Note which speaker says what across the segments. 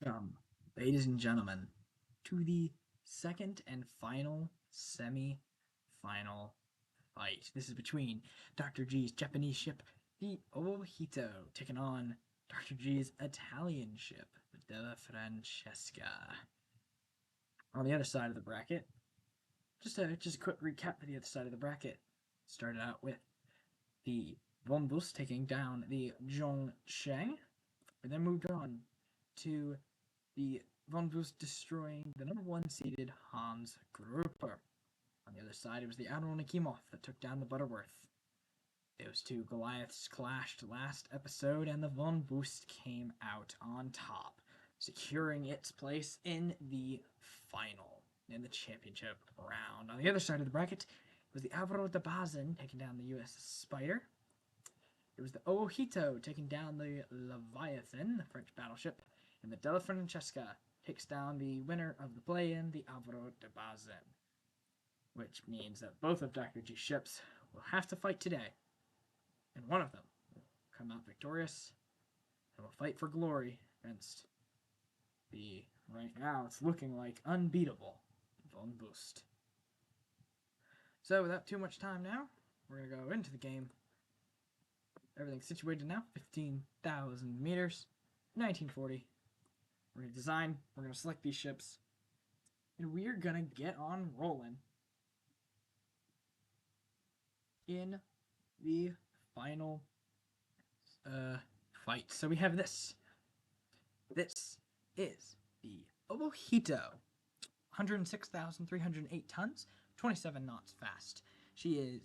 Speaker 1: Welcome, ladies and gentlemen, to the second and final semi-final fight. This is between Dr. G's Japanese ship, the Owohito, taking on Dr. G's Italian ship, the Della Francesca. On the other side of the bracket, just a quick recap for the other side of the bracket. Started out with the Von Bus taking down the Zhongsheng, and then moved on to the Von Boost destroying the number one seeded Hans Gruppe. On the other side, it was the Admiral Nikimov that took down the Butterworth. Those two Goliaths clashed last episode, and the Von Boost came out on top, securing its place in the final, in the championship round. On the other side of the bracket, it was the Avro de Bazen taking down the USS Spider. It was the Owohito taking down the Leviathan, the French battleship, and the Della Francesca takes down the winner of the play-in, the Avro de Bazen, which means that both of Dr. G's ships will have to fight today, and one of them will come out victorious and will fight for glory against the, right now, it's looking like unbeatable Von Boost. So without too much time now, we're going to go into the game. Everything's situated now, 15,000 meters, 1940. We're going to design, we're going to select these ships, and we're going to get on rolling in the final fight. So we have this. This is the Owohito, 106,308 tons, 27 knots fast. She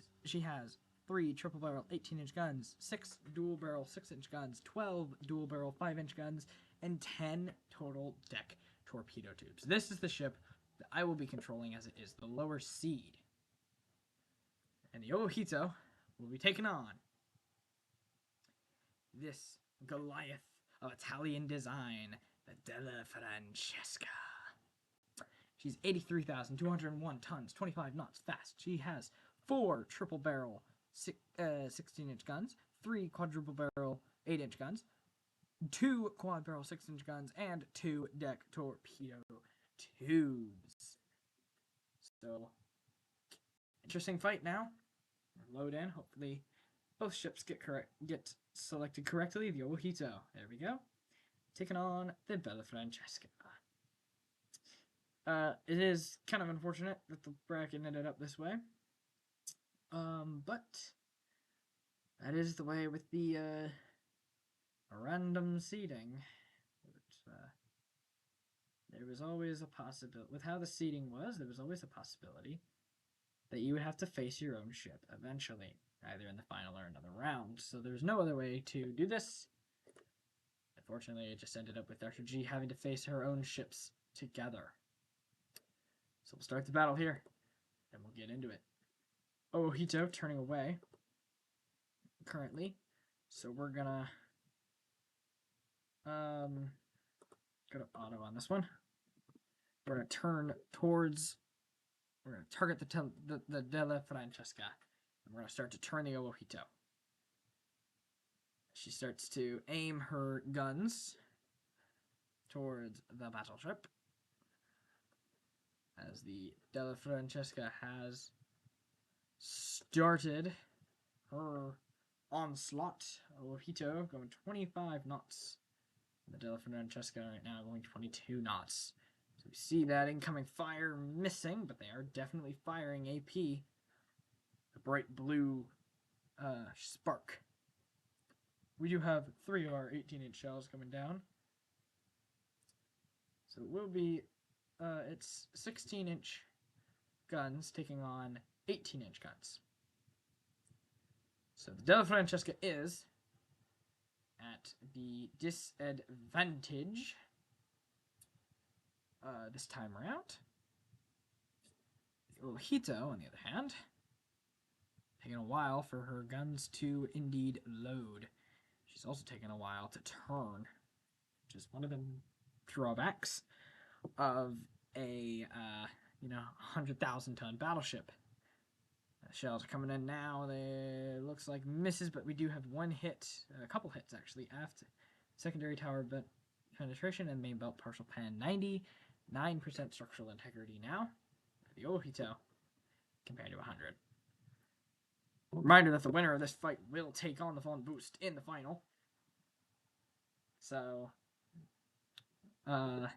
Speaker 1: has 3 triple barrel 18-inch guns, 6 dual barrel 6-inch guns, 12 dual barrel 5-inch guns, and 10 total deck torpedo tubes. This is the ship that I will be controlling as it is the lower seed. And the Owohito will be taking on this Goliath of Italian design, the Della Francesca. She's 83,201 tons, 25 knots fast. She has 4 triple barrel 16-inch guns, 3 quadruple barrel 8-inch guns, 2 quad barrel 6-inch guns, and 2 deck torpedo tubes. So, interesting fight now. Load in. Hopefully, both ships get selected correctly. The Owohito. There we go. Taking on the Della Francesca. It is kind of unfortunate that the bracket ended up this way. But that is the way with the random seeding. There was always a possibility, with how the seeding was, there was always a possibility that you would have to face your own ship eventually, either in the final or another round. So there's no other way to do this. Unfortunately, it just ended up with Dr. G having to face her own ships together. So we'll start the battle here, and we'll get into it. Owohito turning away currently, so we're gonna go to auto on this one. We're gonna turn towards. We're gonna target the Della Francesca, and we're gonna start to turn the Owohito. She starts to aim her guns towards the battleship, as the Della Francesca has started her onslaught. Owohito going 25 knots. The Della Francesca right now going 22 knots. So we see that incoming fire missing, but they are definitely firing AP. The bright blue spark. We do have 3 of our 18-inch shells coming down. So it will be, it's 16-inch guns taking on 18-inch guns. So the Della Francesca is at the disadvantage this time around. The Owohito, on the other hand, taking a while for her guns to indeed load. She's also taking a while to turn, which is one of the drawbacks of a 100,000-ton battleship. Shells are coming in now. They looks like misses, but we do have one hit, a couple hits actually, after secondary tower, but penetration, and main belt partial pen 99% structural integrity now. The Owohito compared to 100. Reminder that the winner of this fight will take on the Von Boost in the final. So, one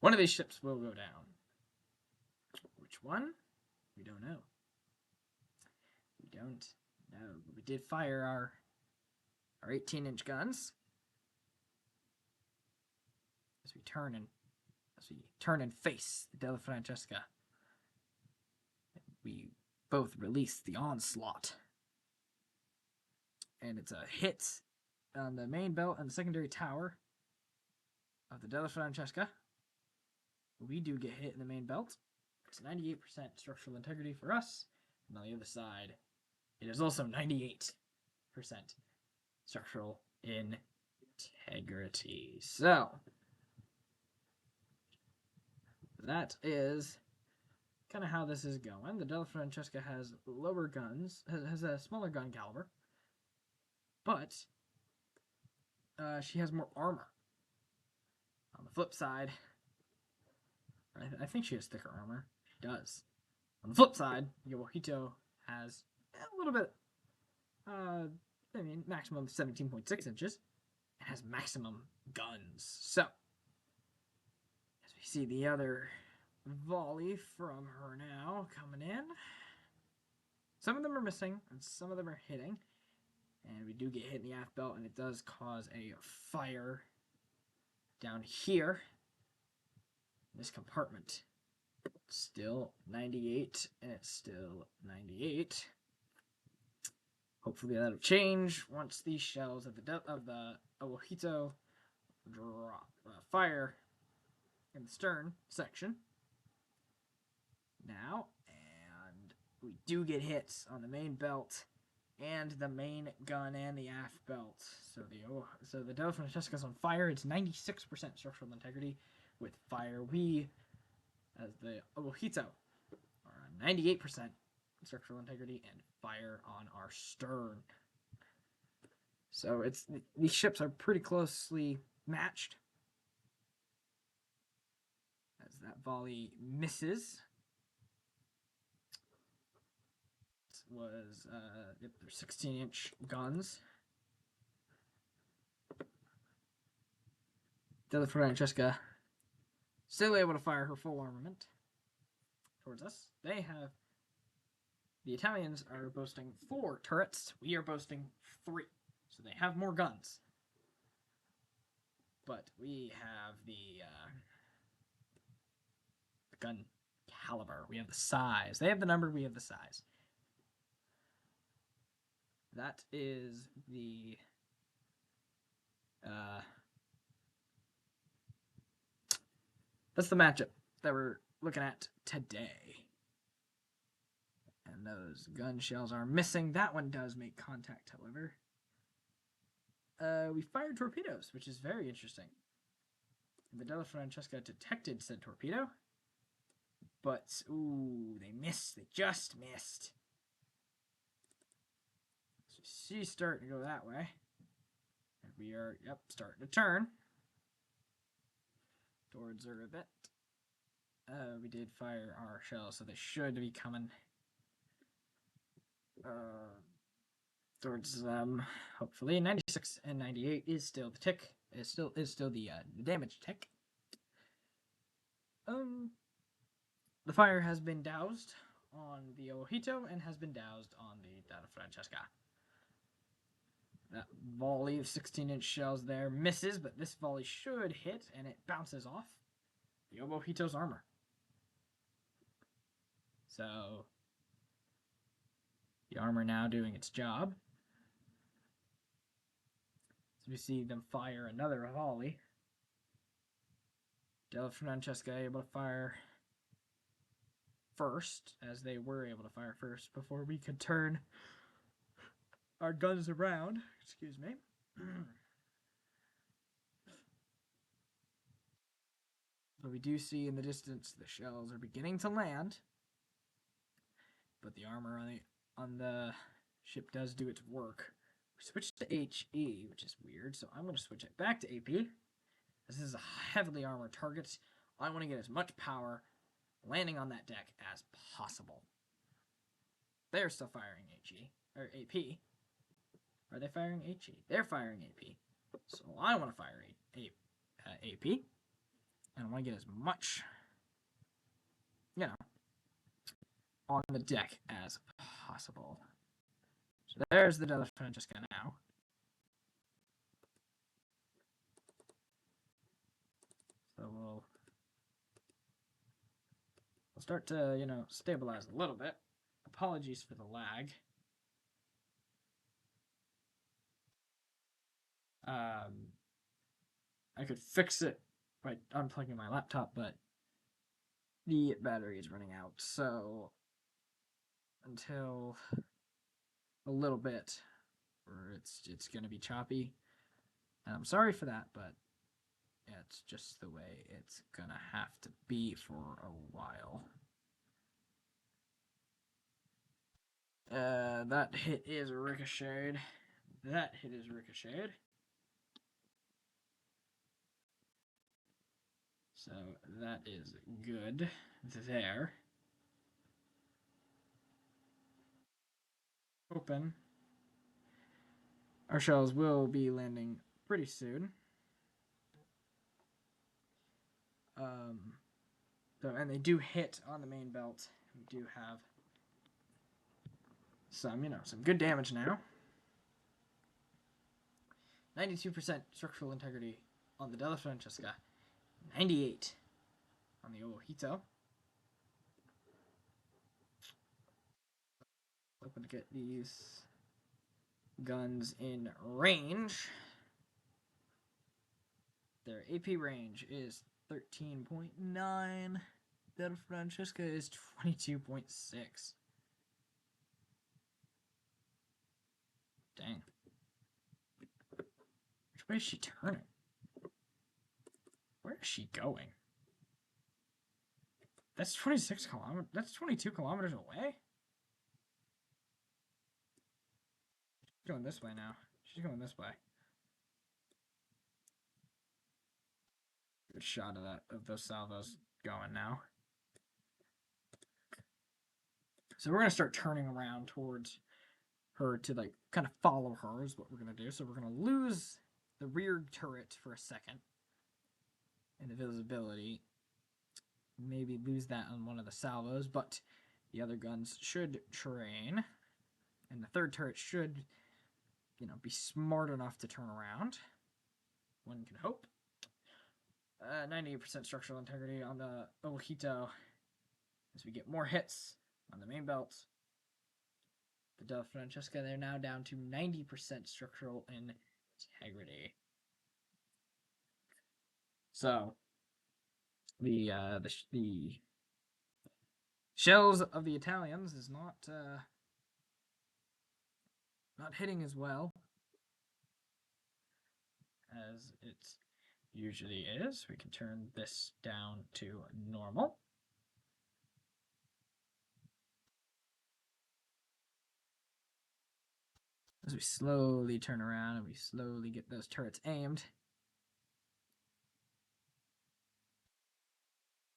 Speaker 1: of these ships will go down. Which one? We don't know. We don't know. But we did fire our 18-inch guns as we turn and face the Della Francesca. We both release the onslaught, and it's a hit on the main belt and the secondary tower of the Della Francesca. We do get hit in the main belt. It's 98% structural integrity for us, and on the other side, it is also 98% structural integrity. So, that is kind of how this is going. The Della Francesca has lower guns, has a smaller gun caliber, but she has more armor. On the flip side, I think she has thicker armor. She does. On the flip side, the Owohito has a little bit, maximum of 17.6 inches. It has maximum guns. So, as we see the other volley from her now coming in. Some of them are missing, and some of them are hitting. And we do get hit in the aft belt, and it does cause a fire down here in this compartment. Still 98, and it's still 98. Hopefully that'll change once these shells of the Owohito drop fire in the stern section. Now, and we do get hits on the main belt and the main gun and the aft belt. So the Della Francesca's on fire. It's 96% structural integrity with fire. We, as the Owohito, are on 98% structural integrity and fire on our stern. So these ships are pretty closely matched. As that volley misses. Was they're 16-inch guns. Della Francesca still able to fire her full armament towards us. The Italians are boasting 4 turrets. We are boasting 3. So they have more guns. But we have the gun caliber. We have the size. They have the number, we have the size. That is the that's the matchup that we're looking at today. And those gun shells are missing. That one does make contact, however. We fired torpedoes, which is very interesting. The Della Francesca detected said torpedo. But, ooh, they missed. They just missed. She's starting to go that way. And we are, starting to turn towards her a bit. We did fire our shells, so they should be coming towards them. Hopefully, 96 and 98 is still the tick. Is still the damage tick. The fire has been doused on the Owohito and has been doused on the Della Francesca. That volley of 16-inch shells there misses, but this volley should hit, and it bounces off the Owohito's armor. So, the armor now doing its job. So we see them fire another volley. Della Francesca able to fire first, as they were able to fire first before we could turn our guns around. Excuse me. But we do see in the distance the shells are beginning to land. But the armor on the ship does do its work switched to HE, which is weird, so I'm going to switch it back to AP. This is a heavily armored target. I want to get as much power landing on that deck as possible. They're still firing HE, or AP. Are they firing HE? They're firing AP. So I want to fire AP, and I want to get as much, on the deck as possible. So there's the Della Francesca now. So we'll start to, stabilize a little bit. Apologies for the lag. I could fix it by unplugging my laptop, but the battery is running out. So until a little bit, or it's gonna be choppy. And I'm sorry for that, but it's just the way it's gonna have to be for a while. That hit is ricocheted. That hit is ricocheted. So that is good there. Open. Our shells will be landing pretty soon. And they do hit on the main belt. We do have some good damage now. 92% structural integrity on the Della Francesca. 98 on the Owohito. Hoping to get these guns in range. Their AP range is 13.9. Della Francesca is 22.6. Dang. Which way is she turning? Where is she going? That's 26 kilometers. That's 22 kilometers away? She's going this way now. She's going this way. Good shot of those salvos going now. So we're going to start turning around towards her to kind of follow her is what we're going to do. So we're going to lose the rear turret for a second. And the visibility. Maybe lose that on one of the salvos, but the other guns should train. And the third turret should, be smart enough to turn around. One can hope. 98% structural integrity on the Owohito as we get more hits on the main belt. The Della Francesca, they're now down to 90% structural integrity. So the shells of the Italians is not hitting as well as it usually is. We can turn this down to normal. As we slowly turn around and we slowly get those turrets aimed.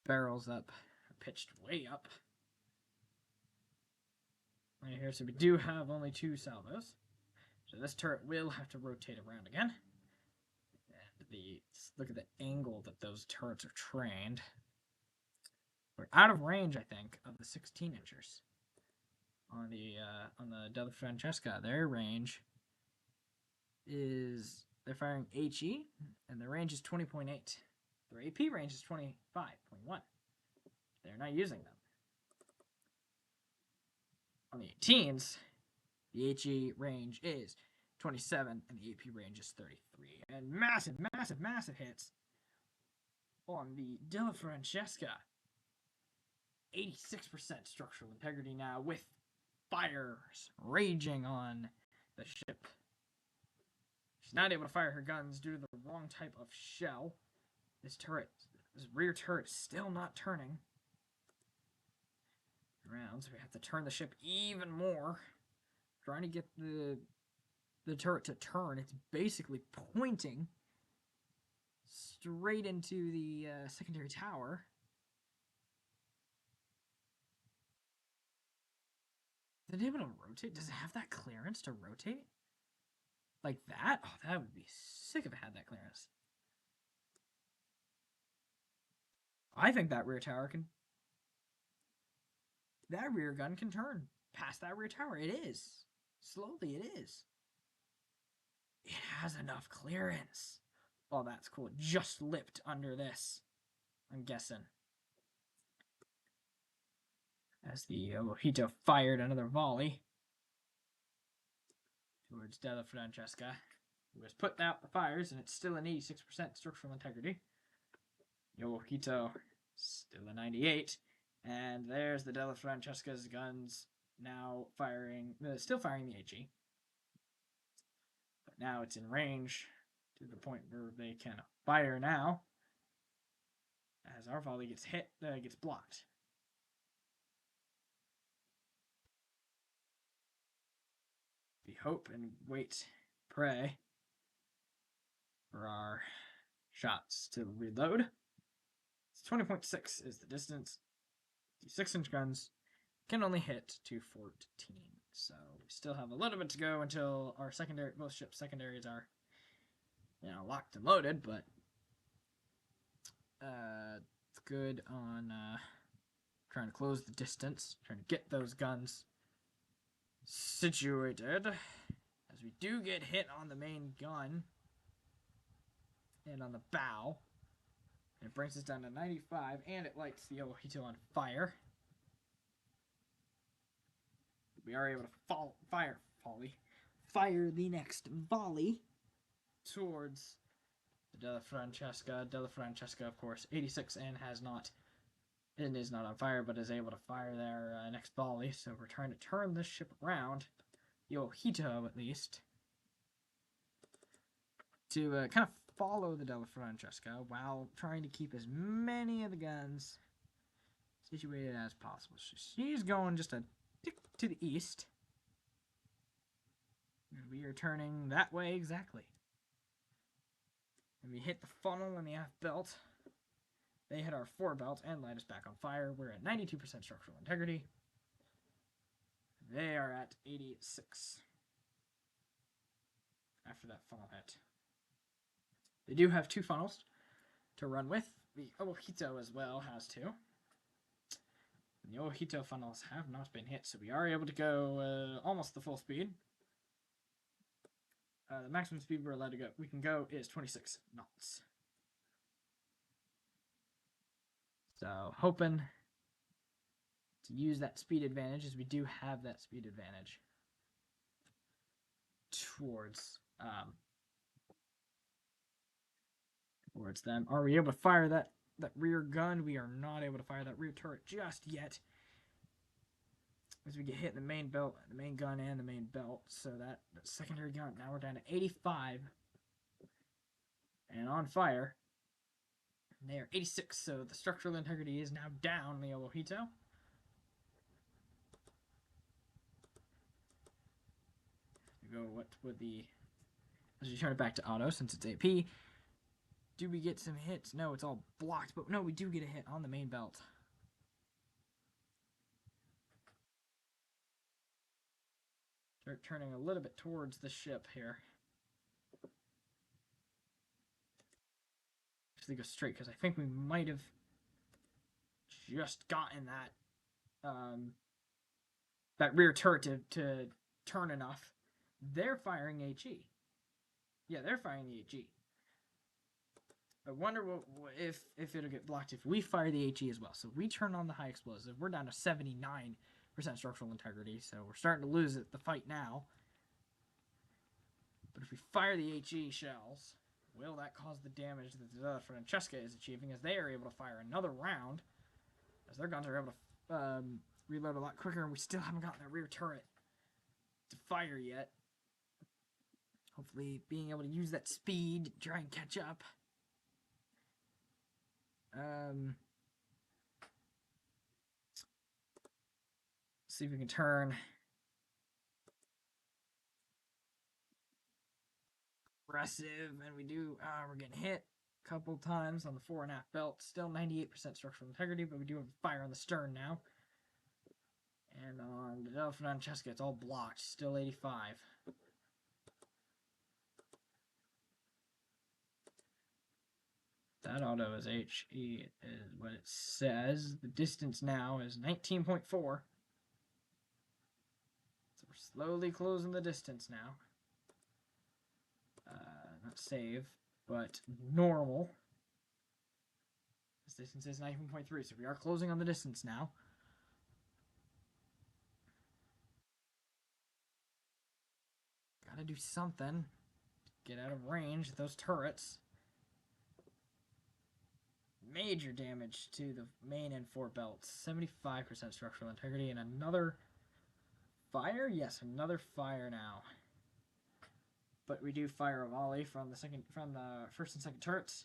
Speaker 1: Barrels up, pitched way up. Right here, so we do have only 2 salvos. So this turret will have to rotate around again. And look at the angle that those turrets are trained. We're out of range, I think, of the 16-inchers. On the Della Francesca, their range is, they're firing HE, and their range is 20.8. Their AP range is 25.1. They're not using them. On the 18s, the HE range is 27, and the AP range is 33. And massive, massive, massive hits on the Della Francesca. 86% structural integrity now, with fires raging on the ship. She's not able to fire her guns due to the wrong type of shell. This rear turret is still not turning around, so we have to turn the ship even more, trying to get the the turret to turn. It's basically pointing straight into the secondary tower. Is it able to rotate? Does it have that clearance to rotate? Like that? Oh, that would be sick if it had that clearance. I think that rear tower can... That rear gun can turn past that rear tower. It is. Slowly, it is. It has enough clearance. Oh, that's cool. It just lipped under this, I'm guessing. As the Owohito fired another volley towards Della Francesca, who has put out the fires, and it's still an 86% structural integrity. Owohito still a 98, and there's the Della Francesca's guns now firing, still firing the HE. But now it's in range to the point where they can fire now. As our volley gets hit, gets blocked. We hope and wait, pray for our shots to reload. It's 20.6 is the distance. The 6-inch guns can only hit to 14. So we still have a little bit to go until our secondary, both ship secondaries are, locked and loaded, but it's good on trying to close the distance, trying to get those guns situated. As we do get hit on the main gun and on the bow. And it brings us down to 95, and it lights the Owohito on fire. We are able to fire the next volley towards Della Francesca. Della Francesca, of course, 86 and is not on fire, but is able to fire their next volley. So we're trying to turn this ship around, the Owohito at least, to kind of follow the Della Francesca while trying to keep as many of the guns situated as possible. She's going just a tick to the east. And we are turning that way exactly. And we hit the funnel and the aft belt. They hit our fore belt and light us back on fire. We're at 92% structural integrity. They are at 86 after that funnel hit. They do have 2 funnels to run with. The Owohito as well has 2. And the Owohito funnels have not been hit, so we are able to go almost the full speed. The maximum speed we can go is 26 knots. So hoping to use that speed advantage, as we do have that speed advantage towards them. Are we able to fire that rear gun? We are not able to fire that rear turret just yet, as we get hit in the main belt, the main gun, and the main belt. So that secondary gun, now we're down to 85 and on fire. And they are 86, so the structural integrity is now down, the Owohito. We go, what would the... As we turn it back to auto, since it's AP, do we get some hits? No, it's all blocked, but no, we do get a hit on the main belt. Start turning a little bit towards the ship here. Actually go straight, because I think we might have just gotten that rear turret to turn enough. They're firing HE. Yeah, they're firing the HE. I wonder if it'll get blocked if we fire the HE as well. So we turn on the high explosive. We're down to 79% structural integrity, so we're starting to lose the fight now. But if we fire the HE shells, will that cause the damage that the Francesca is achieving, as they are able to fire another round, as their guns are able to reload a lot quicker, and we still haven't gotten that rear turret to fire yet. Hopefully being able to use that speed to try and catch up. See if we can turn aggressive, and we're getting hit a couple times on the 4.5 belt. Still 98% structural integrity, but we do have fire on the stern now. And on the Della Francesca, it's all blocked. Still 85. That auto is HE, is what it says. The distance now is 19.4. So we're slowly closing the distance now. Not save, but normal. This distance is 19.3, so we are closing on the distance now. Gotta do something to get out of range of those turrets. Major damage to the main and 4 belts. 75% structural integrity, and another fire? Yes, another fire now. But we do fire a volley from the first and second turrets.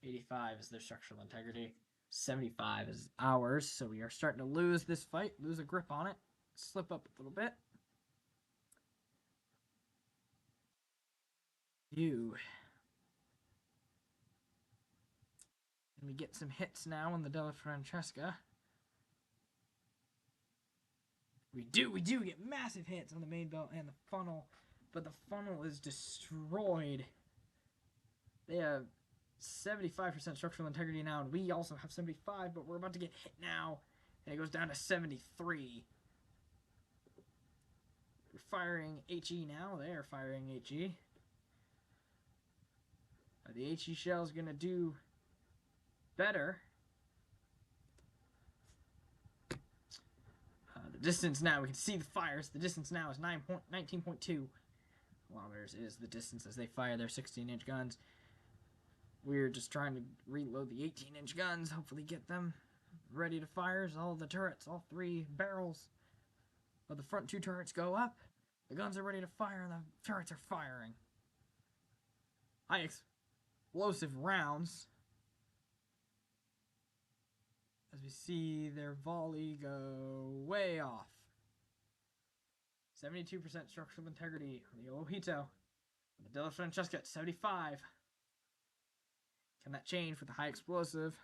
Speaker 1: 85 is their structural integrity. 75 is ours, so we are starting to lose this fight, lose a grip on it, slip up a little bit. And we get some hits now on the Della Francesca. We do get massive hits on the main belt and the funnel, but the funnel is destroyed. They have 75% structural integrity now, and we also have 75, but we're about to get hit now, and it goes down to 73. We're firing HE now. They are firing HE. The HE shell is going to do better. The distance now, we can see the fires. The distance now is 19.2 kilometers is the distance as they fire their 16-inch guns. We're just trying to reload the 18-inch guns, hopefully get them ready to fire. All the turrets, all 3 barrels of the front 2 turrets go up. The guns are ready to fire, and the turrets are firing. High explosive rounds. As we see their volley go way off. 72% structural integrity on the Owohito. The Della Francesca at 75. Can that change with the high explosive?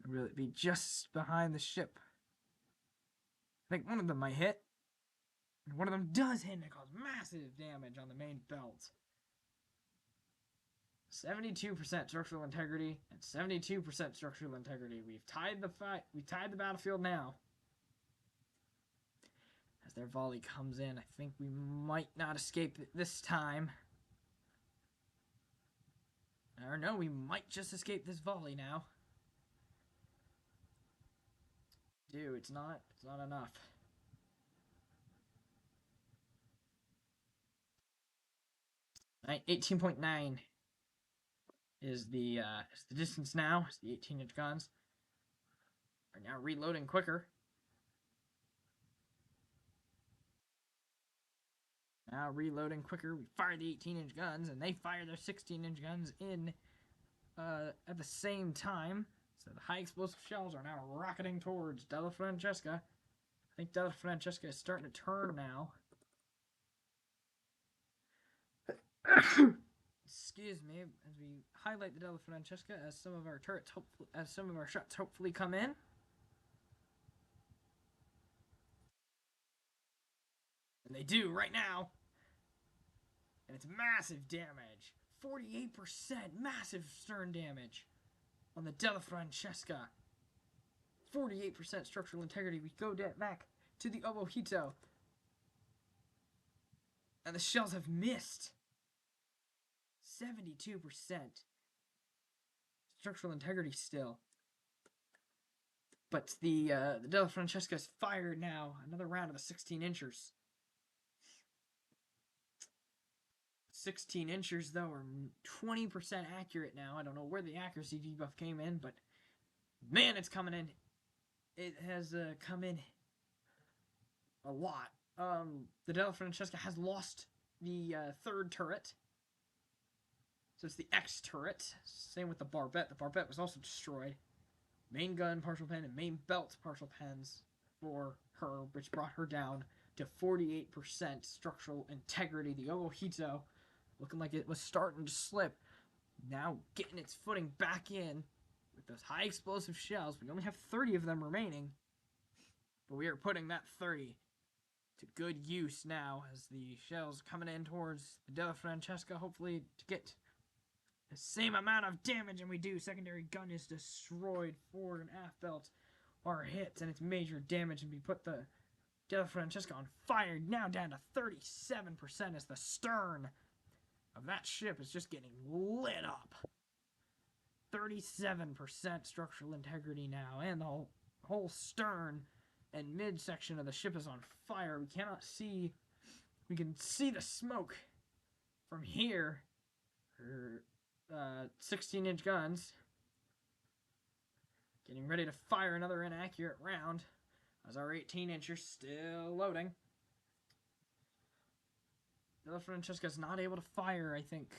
Speaker 1: Will it be just behind the ship? I think one of them might hit. And one of them does hit, and it causes massive damage on the main belt. 72% structural integrity and 72% structural integrity. We've tied the fight. We've tied the battlefield now. As their volley comes in, I think we might not escape this time. Or no, we might just escape this volley now. Dude, it's not enough. Right, 18.9 is the distance now. It's the 18-inch guns are now reloading quicker. Now reloading quicker. We fire the 18-inch guns, and they fire their 16-inch guns in at the same time. So the high explosive shells are now rocketing towards Della Francesca. I think Della Francesca is starting to turn now. Excuse me, as we highlight the Della Francesca as some of our turrets, as some of our shots hopefully come in. And they do right now. And it's massive damage. 48% massive stern damage on the Della Francesca. 48% structural integrity. We go back to the Owohito. And the shells have missed. 72% structural integrity still. But the Della Francesca is fired now. Another round of the 16-inchers. 16-inchers, though, are 20% accurate now. I don't know where the accuracy debuff came in, but man, it's coming in. It has come in a lot. The Della Francesca has lost the 3rd turret. So it's the X turret. Same with the barbette. The barbette was also destroyed. Main gun, partial pen, and main belt partial pens for her, which brought her down to 48% structural integrity. The Owohito, looking like it was starting to slip, now getting its footing back in with those high explosive shells. We only have 30 of them remaining, but we are putting that 30 to good use now as the shells coming in towards the Della Francesca, hopefully to get the same amount of damage, and we do. Secondary gun is destroyed. Forward and aft belt are hit, and it's major damage, and we put the Della Francesca on fire, now down to 37% as the stern of that ship is just getting lit up. 37% structural integrity now, and the whole stern and midsection of the ship is on fire. We cannot see, we can see the smoke from here. Her 16-inch guns getting ready to fire another inaccurate round as our 18-incher still loading. Della Francesca's not able to fire, I think,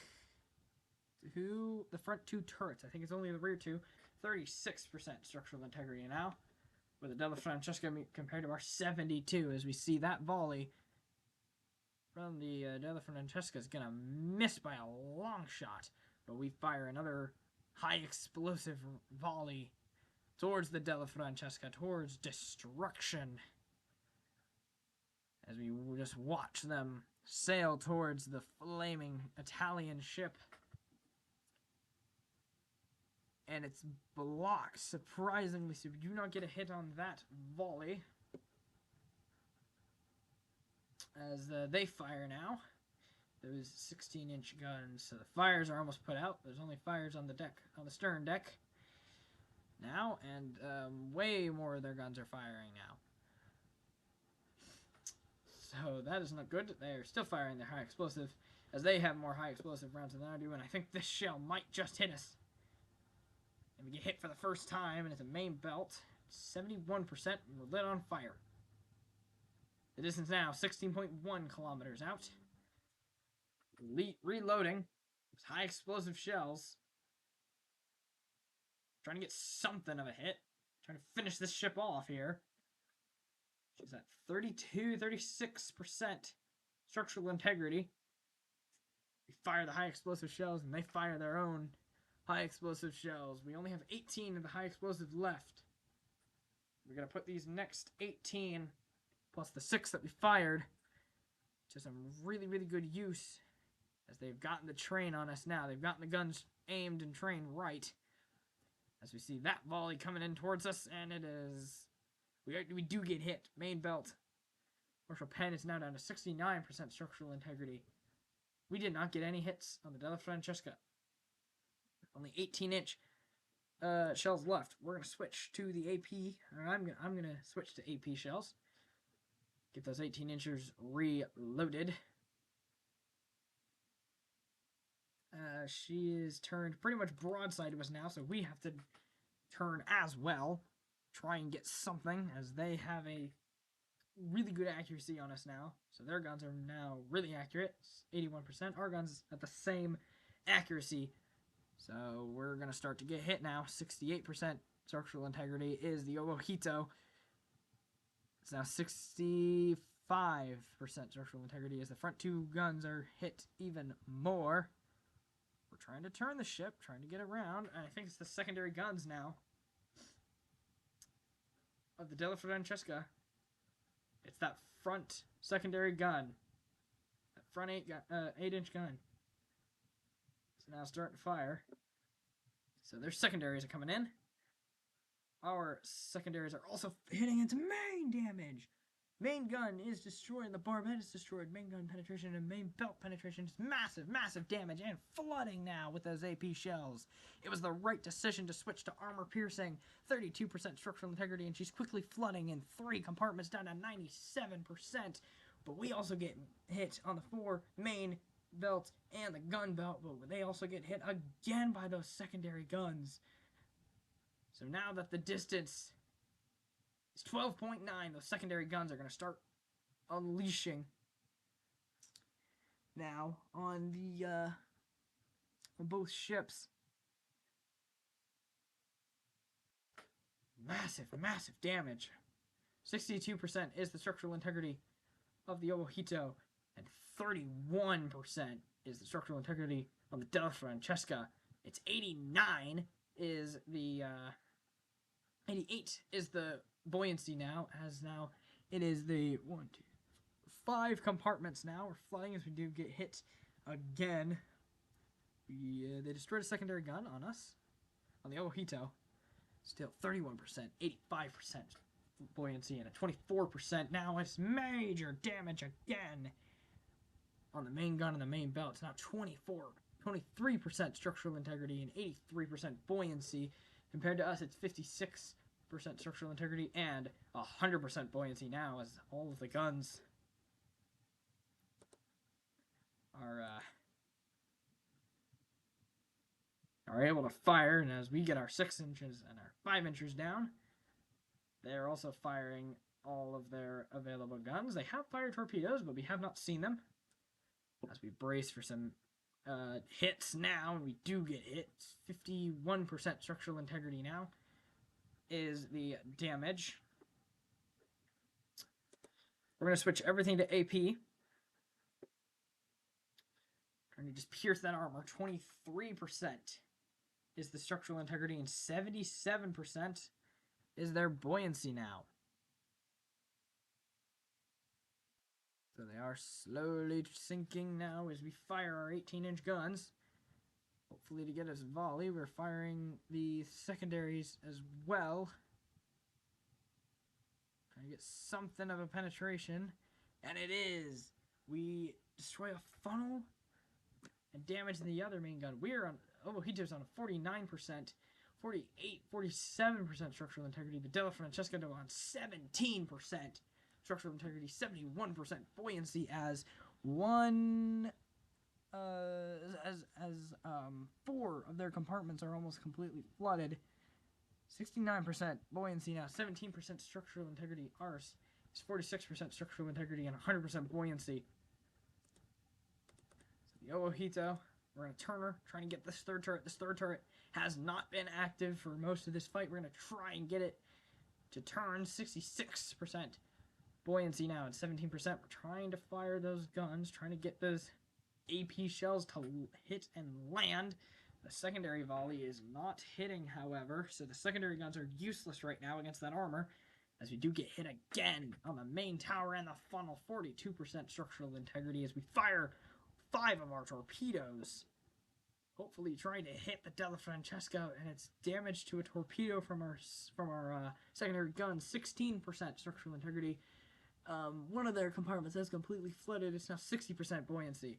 Speaker 1: the front two turrets. I think it's only the rear two. 36% structural integrity now with the Della Francesca compared to our 72, as we see that volley from the Della Francesca is going to miss by a long shot, but we fire another high explosive volley towards the Della Francesca, towards destruction, as we just watch them sail towards the flaming Italian ship. And it's blocked, surprisingly, so we do not get a hit on that volley. As they fire now. Those 16-inch guns. So the fires are almost put out. There's only fires on the deck, on the stern deck now, and way more of their guns are firing now. So that is not good. They are still firing their high explosive, as they have more high explosive rounds than I do, and I think this shell might just hit us. And we get hit for the first time, and it's a main belt. 71%, and we're lit on fire. The distance now, 16.1 kilometers out. Reloading. High explosive shells. Trying to get something of a hit. Trying to finish this ship off here. She's at 36% structural integrity. We fire the high explosive shells, and they fire their own high explosive shells. We only have 18 of the high explosive left. We're going to put these next 18, plus the 6 that we fired, to some really, really good use, as they've gotten the train on us now. They've gotten the guns aimed and trained right. As we see that volley coming in towards us, and it is... We do get hit. Main belt. Marshal Penn is now down to 69% structural integrity. We did not get any hits on the Della Francesca. Only 18-inch shells left. We're going to switch to the AP. Or I'm going to switch to AP shells. Get those 18-inchers reloaded. She is turned pretty much broadside to us now, so we have to turn as well. Try and get something, as they have a really good accuracy on us now. So their guns are now really accurate. 81%. Our guns at the same accuracy. So we're going to start to get hit now. 68% structural integrity is the Owohito. It's now 65% structural integrity, as the front two guns are hit even more. We're trying to turn the ship, trying to get around. I think it's the secondary guns now of the Della Francesca. It's that front secondary gun. That front 8-inch gun. It's now starting to fire. So their secondaries are coming in. Our secondaries are also hitting into main damage. Main gun is destroyed. The barbette is destroyed. Main gun penetration and main belt penetration is massive, massive damage, and flooding now with those AP shells. It was the right decision to switch to armor piercing. 32% structural integrity, and she's quickly flooding in 3 compartments down to 97%. But we also get hit on the 4 main belt and the gun belt, but they also get hit again by those secondary guns. So now that the distance is 12.9, those secondary guns are going to start unleashing now on the on both ships. Massive, massive damage. 62% is the structural integrity of the Owohito, and 31% is the structural integrity on the Della Francesca. It's 89 is the 88 is the buoyancy now, as now it is the 1, 2, 5 compartments now. We're flooding as we do get hit again. They destroyed a secondary gun on us, on the Owohito. Still 31%, 85% buoyancy, and a 24%. Now it's major damage again on the main gun and the main belt. It's now 23% structural integrity and 83% buoyancy. Compared to us, it's 56% structural integrity and 100% buoyancy now, as all of the guns are able to fire. And as we get our 6 inches and our 5 inches down, they're also firing all of their available guns. They have fired torpedoes, but we have not seen them. As we brace for some hits now, and we do get hit. 51% structural integrity now is the damage. We're going to switch everything to AP. Trying to just pierce that armor. 23% is the structural integrity, and 77% is their buoyancy now. So they are slowly sinking now as we fire our 18-inch guns. Hopefully to get us volley. We're firing the secondaries as well. Trying to get something of a penetration. And it is. We destroy a funnel and damage the other main gun. We're on Owohito's on a 49%, 47% structural integrity. The Della Francesca on 17% structural integrity, 71% buoyancy, as 4 of their compartments are almost completely flooded. 69% buoyancy now, 17% structural integrity. Ours is 46% structural integrity and 100% buoyancy. So the Owohito, we're going to turn her, trying to get this third turret. This third turret has not been active for most of this fight. We're going to try and get it to turn. 66% buoyancy now, and 17%. We're trying to fire those guns, trying to get those AP shells to hit and land. The secondary volley is not hitting, however, so the secondary guns are useless right now against that armor, as we do get hit again on the main tower and the funnel. 42% structural integrity as we fire 5 of our torpedoes, hopefully trying to hit the Della Francesca, and it's damage to a torpedo from our secondary gun. 16% structural integrity. One of their compartments is completely flooded. It's now 60% buoyancy.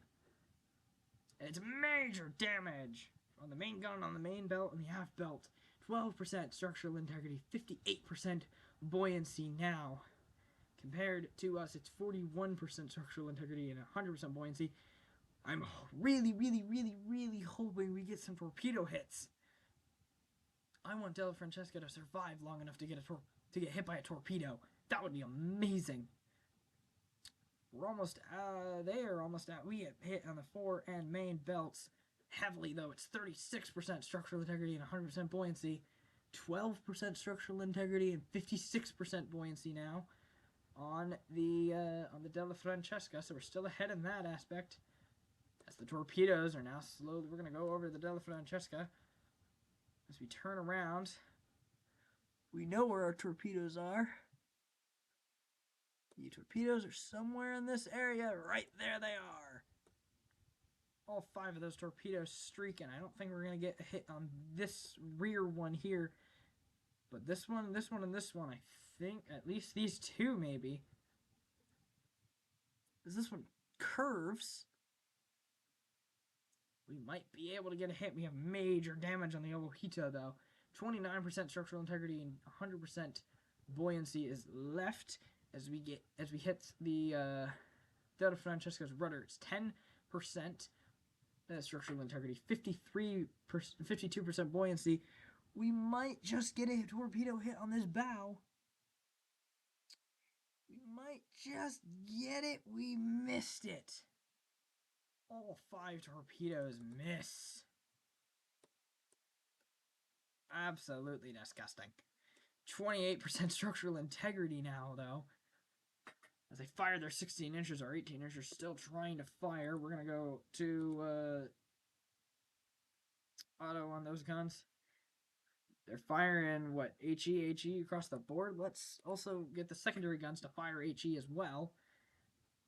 Speaker 1: And it's major damage on the main gun, on the main belt, and the aft belt. 12% structural integrity, 58% buoyancy now. Compared to us, it's 41% structural integrity and 100% buoyancy. I'm really hoping we get some torpedo hits. I want Della Francesca to survive long enough to get hit by a torpedo. That would be amazing. We're almost they are almost out. We get hit on the fore and main belts heavily, though. It's 36% structural integrity and 100% buoyancy. 12% structural integrity and 56% buoyancy now on the Della Francesca. So we're still ahead in that aspect. As the torpedoes are now slowly, we're going to go over to the Della Francesca. As we turn around, we know where our torpedoes are. The torpedoes are somewhere in this area. Right there they are. All 5 of those torpedoes streaking. I don't think we're going to get a hit on this rear one here. But this one, and this one, I think, at least these 2 maybe. As this one curves, we might be able to get a hit. We have major damage on the Owohito, though. 29% structural integrity and 100% buoyancy is left as we hit the Della Francesca's rudder. It's 10% structural integrity, 52% buoyancy. We might just get a torpedo hit on this bow. We might just get it. We missed it. All 5 torpedoes miss. Absolutely disgusting. 28% structural integrity now, though. As they fire their 16 inches, our 18 inches still trying to fire. We're going to go to auto on those guns. They're firing, what, HE across the board? Let's also get the secondary guns to fire HE as well.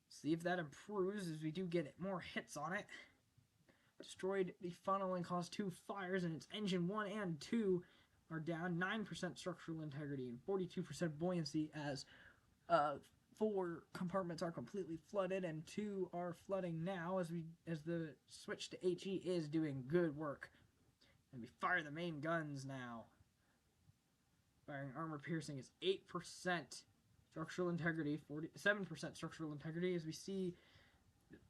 Speaker 1: See if that improves as we do get more hits on it. Destroyed the funnel and caused 2 fires, and its engine 1 and 2 are down. 9% structural integrity and 42% buoyancy as 4 compartments are completely flooded and 2 are flooding now as the switch to HE is doing good work. And we fire the main guns now. Firing armor piercing is 8% structural integrity, 47% structural integrity as we see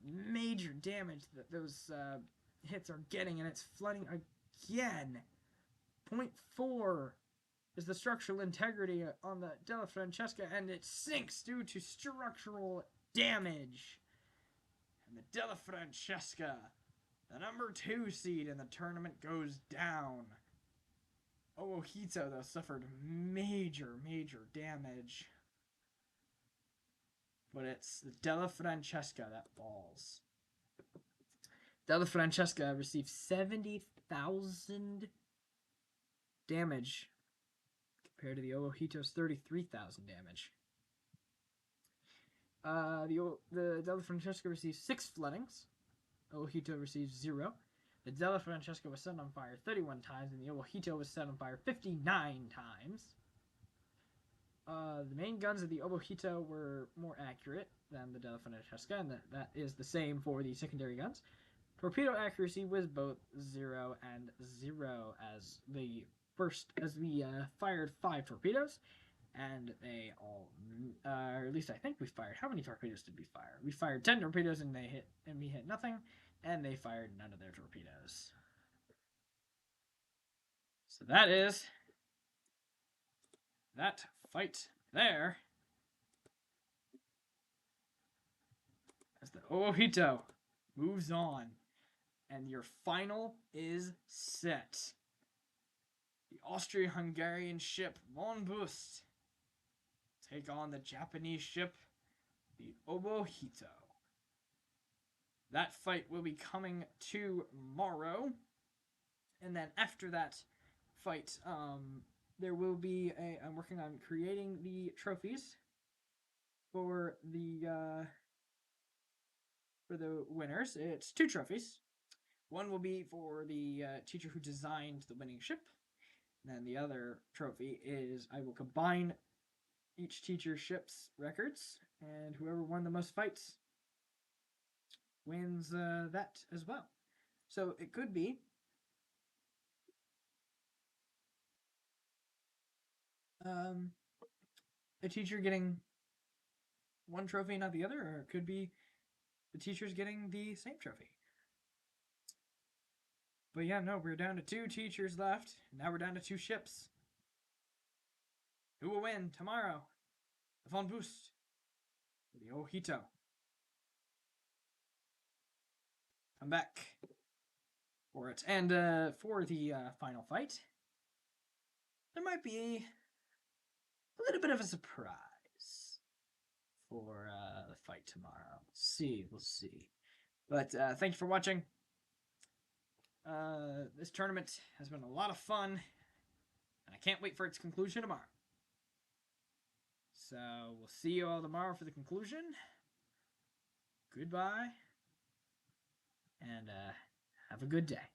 Speaker 1: major damage that those hits are getting, and it's flooding again. 0.4 is the structural integrity on the Della Francesca, and it sinks due to structural damage. And the Della Francesca, the number 2 seed in the tournament, goes down. Owohito, though, suffered major damage. But it's the Della Francesca that falls. Della Francesca received 70,000 damage compared to the Owohito's 33,000 damage. The Della Francesca received 6 floodings. Owohito received 0. The Della Francesca was set on fire 31 times, and the Owohito was set on fire 59 times. The main guns of the Owohito were more accurate than the Della Francesca, and that is the same for the secondary guns. Torpedo accuracy was both 0 and 0 as we fired 5 torpedoes, and they all, or at least I think we fired. How many torpedoes did we fire? We fired 10 torpedoes and we hit nothing, and they fired none of their torpedoes. So that is that fight there. As the Owohito moves on, and your final is set. The Austro-Hungarian ship Von Bust take on the Japanese ship, the Owohito. That fight will be coming tomorrow, and then after that fight, there will be I'm working on creating the trophies for the winners. It's 2 trophies. One will be for the teacher who designed the winning ship. And then the other trophy is I will combine each teacher's ship's records, and whoever won the most fights wins that as well. So it could be a teacher getting one trophy and not the other, or it could be the teachers getting the same trophy. But yeah, no, we're down to 2 teachers left. Now we're down to 2 ships. Who will win tomorrow? The Von Bust or the Owohito? Come back for it. And for the final fight, there might be a little bit of a surprise for the fight tomorrow. We'll see. But thank you for watching. This tournament has been a lot of fun, and I can't wait for its conclusion tomorrow. So we'll see you all tomorrow for the conclusion. Goodbye, and have a good day.